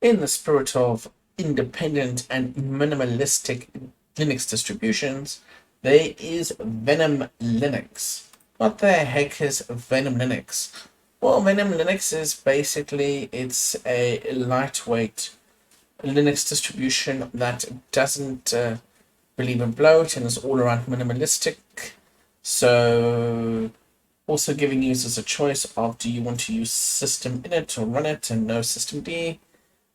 In the spirit of independent and minimalistic Linux distributions, there is Venom Linux. What the heck is Venom Linux? Well, Venom Linux is basically it's a lightweight Linux distribution that doesn't believe in bloat and is all around minimalistic. So also giving users a choice of do you want to use system init or run it and no systemd.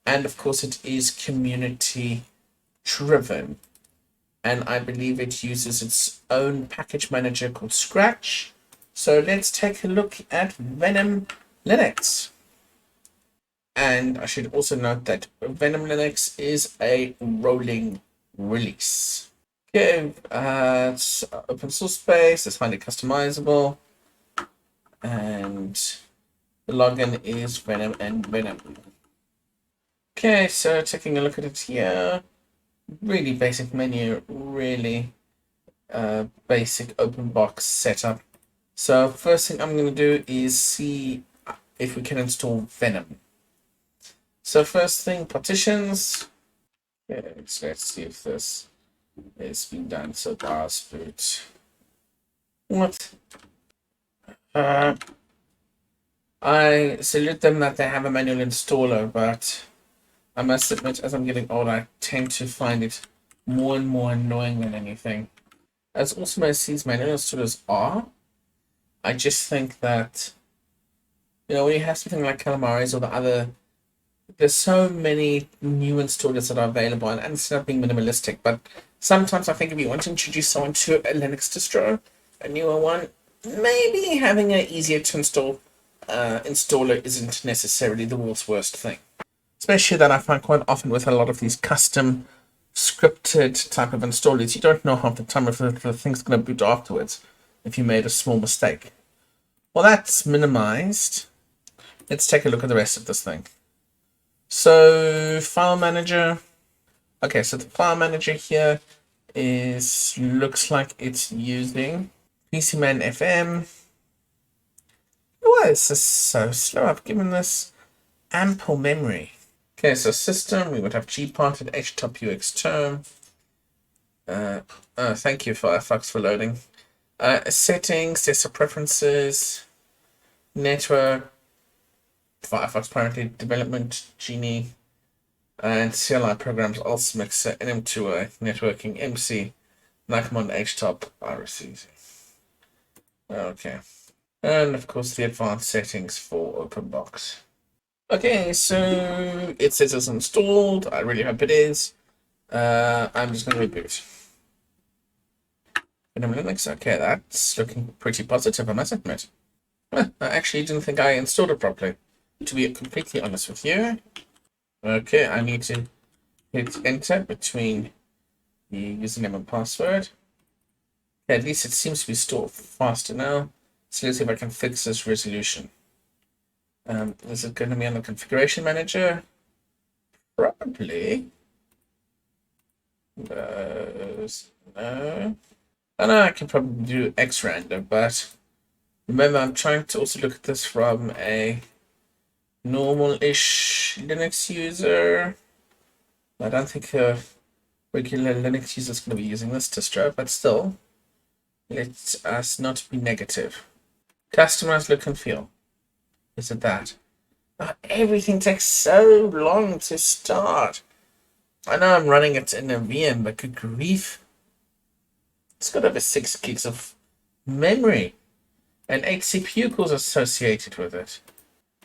And of course, it is community driven. And I believe it uses its own package manager called Scratch. So let's take a look at Venom Linux. And I should also note that Venom Linux is a rolling release. Okay, it's open source space, it's highly customizable. And the login is Venom and Venom. Okay, so taking a look at it here, really basic menu, really basic open box setup. So first thing I'm going to do is see if we can install Venom. So first thing, partitions. Okay, so let's see if this is being done. So BIOS boot. What? I salute them that they have a manual installer, but I must admit, as I'm getting older, I tend to find it more and more annoying than anything. As awesome as these manual installers are, I just think that, when you have something like Calamares or the other, there's so many new installers that are available, and it's not being minimalistic, but sometimes I think if you want to introduce someone to a Linux distro, a newer one, maybe having an easier to install installer isn't necessarily the world's worst thing. Especially that I find quite often with a lot of these custom scripted type of installers, you don't know half the time if the thing's going to boot afterwards if you made a small mistake. Well, that's minimized. Let's take a look at the rest of this thing. So, file manager. Okay, so the file manager here looks like it's using PCMan FM. Why is this so slow? I've given this ample memory. Okay, so system, we would have gpart and htop-ux term. Thank you, Firefox, for loading. Settings, desktop preferences, network, Firefox priority development, Genie, and CLI programs, also mixer, NM2A, networking, MC, Nacmon, htop, RSC. Okay. And of course, the advanced settings for OpenBox. Okay, so it says it's installed. I really hope it is. I'm just going to reboot. Venom Linux, okay, that's looking pretty positive, I must admit. I actually didn't think I installed it properly, to be completely honest with you. Okay, I need to hit enter between the username and password. Okay, at least it seems to be stored faster now. So let's see if I can fix this resolution. Is it going to be on the configuration manager? Probably. No. I know I can probably do X random, but remember I'm trying to also look at this from a normal-ish Linux user. I don't think a regular Linux user is going to be using this distro, but still, let us not be negative. Customize look and feel. Is it that? Oh, everything takes so long to start. I know I'm running it in a VM, but good grief. It's got over 6 gigs of memory and 8 CPU cores associated with it.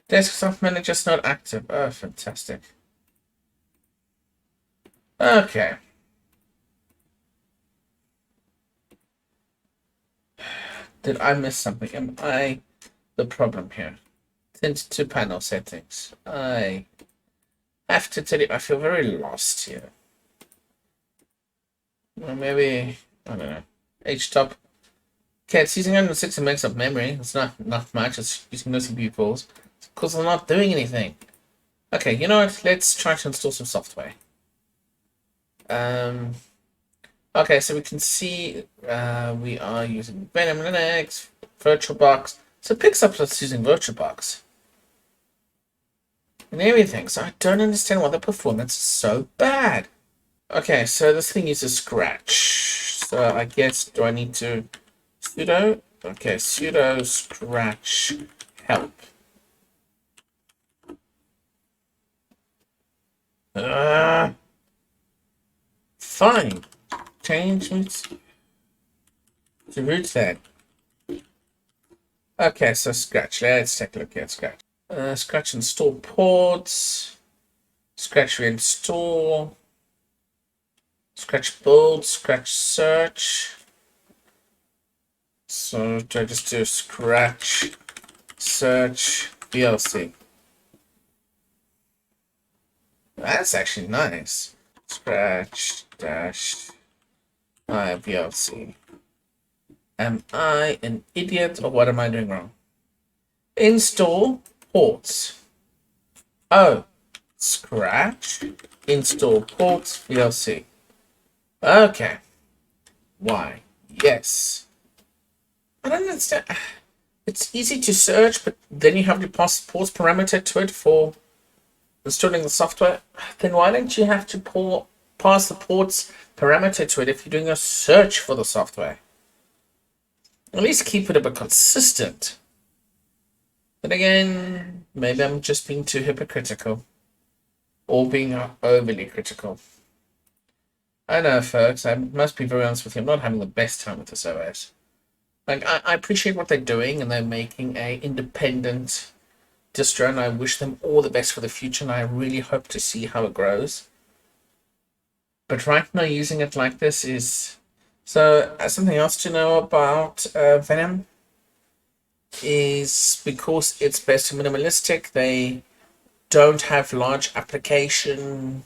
Desktop manager's not active. Oh, fantastic. Okay. Did I miss something? Am I the problem here? Tint to panel settings. I have to tell you, I feel very lost here. Well, maybe, I don't know. HTOP. Okay, it's using 160 megs of memory. It's not much. It's using no CPU cores. Because they're not doing anything. Okay, you know what? Let's try to install some software. Okay, so we can see we are using Venom Linux, VirtualBox. So it picks up us using VirtualBox. and everything. So I don't understand why the performance is so bad. Okay, so this thing uses Scratch. So I guess, do I need to sudo? Okay, sudo scratch help. Fine. Change it to root then. Okay, so Scratch. Let's take a look at Scratch. Scratch install ports. Scratch reinstall. Scratch build. Scratch search. So do I just do Scratch search VLC? That's actually nice. Scratch dash VLC. Am I an idiot or what am I doing wrong? Install ports. Oh, Scratch install ports VLC. Okay. Why? Yes. I don't understand. It's easy to search, but then you have to pass the ports parameter to it for installing the software. Then why don't you have to pass the ports parameter to it if you're doing a search for the software? At least keep it a bit consistent. But again, maybe I'm just being too hypocritical. Or being overly critical. I know, folks, I must be very honest with you, I'm not having the best time with this OS. Like, I appreciate what they're doing, and they're making a independent distro, and I wish them all the best for the future, and I really hope to see how it grows. But right now, using it like this is... So, something else to know about Venom is because it's based on minimalistic, they don't have large application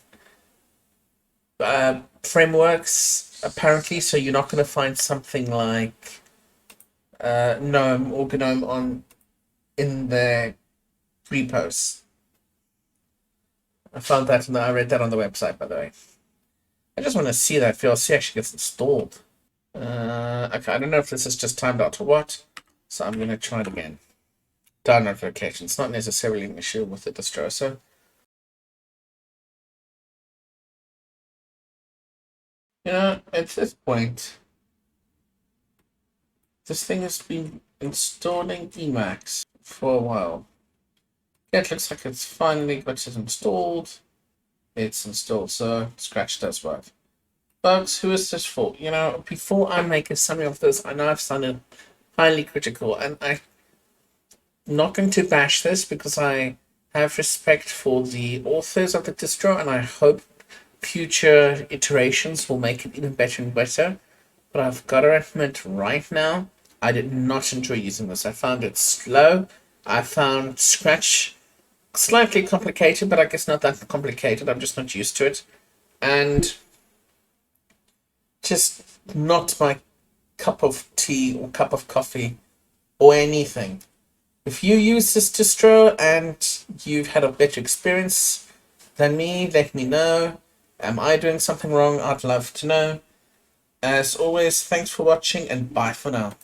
frameworks, apparently, so you're not going to find something like GNOME or GNOME in their repos. I found that, and I read that on the website, by the way. I just want to see that VLC actually gets installed. Okay, I don't know if this is just timed out or what, so I'm going to try it again. Down notification. It's not necessarily an issue with the distro, so... You know, at this point, this thing has been installing Emacs for a while. Yeah, it looks like it's finally got it installed. It's installed, so Scratch does work. Folks, who is this for? You know, before I make a summary of this, I know I've sounded highly critical, and I'm not going to bash this because I have respect for the authors of the distro, and I hope future iterations will make it even better and better. But I've got to admit right now, I did not enjoy using this. I found it slow. I found Scratch slightly complicated, but I guess not that complicated. I'm just not used to it. And just not my cup of tea or cup of coffee or anything. If you use this distro and you've had a better experience than me, let me know. Am I doing something wrong? I'd love to know. As always, thanks for watching and bye for now.